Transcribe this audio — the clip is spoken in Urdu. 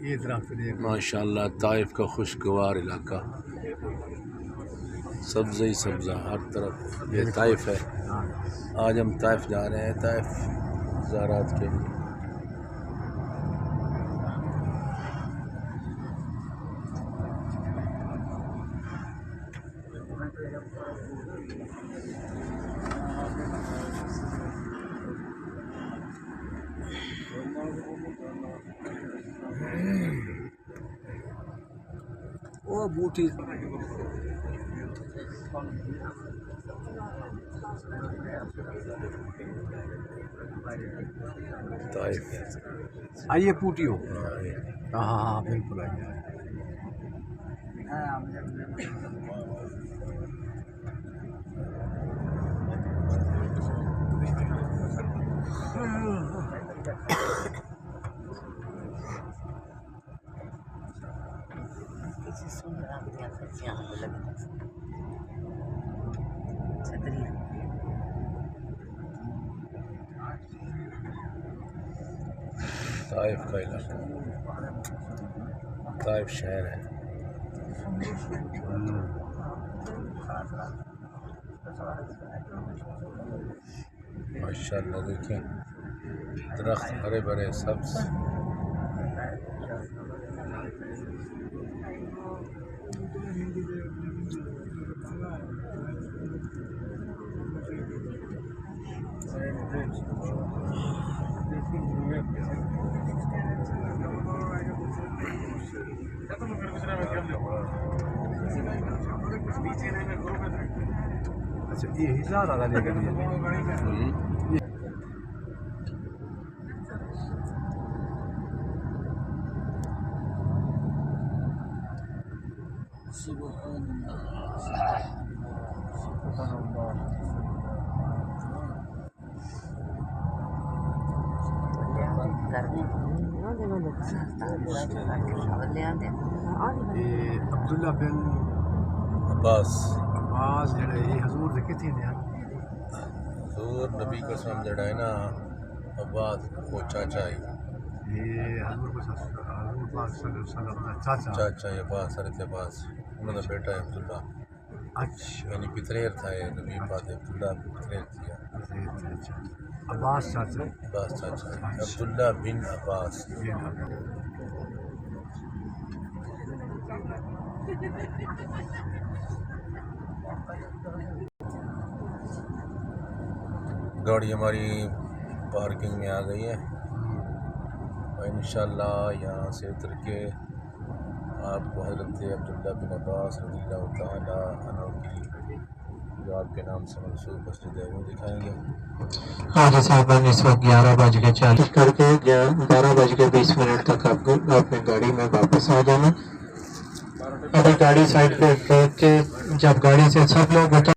ماشاءاللہ طائف کا خوشگوار علاقہ، سبزہ ہی سبزہ ہر طرف، یہ طائف ہے۔ آج ہم طائف جا رہے ہیں، طائف زیارات کے لیے۔ وہ بوٹی طائف آئیے پوٹی ہو، ہاں ہاں ہاں بالکل آئیے۔ طائف کا علاقہ، طائف شہر ہے۔ ماشاءاللہ دیکھیں درخت ہرے بھرے سبز، اچھا یہ ہزار آگا لے کر عبداللہ بن عباس جڑے یہ حضور دے کتنے نے حضور نبی کو سلام جڑا ہے نا، عباس وہ چاچا ہے، یہ حضور کو حضور پاک صلی اللہ علیہ وسلم کا چاچا چاچا ہے عباس، حضرت عباس انہوں نے بیٹا ہے عبداللہ، اچھا یعنی پتریر تھا یہ نبی پاک عبداللہ پتریر کیا، عباس چاچا عباس چاچا عبداللہ بن عباس۔ گاڑی ہماری پارکنگ میں آ گئی ہے اور انشاءاللہ یہاں سے اتر کے آپ کو حضرت عبداللہ بن عباس رضی اللہ تعالیٰ عنہ کی جو آپ کے نام سے منسوب مسجد ہے وہ دکھائیں گے۔ حاجی صاحبان اس وقت 11:40 کر کے 11:20 تک آپ کو اپنے گاڑی میں واپس آ جانا۔ اگر گاڑی سائڈ پہ روک کے جب گاڑی سے سب لوگ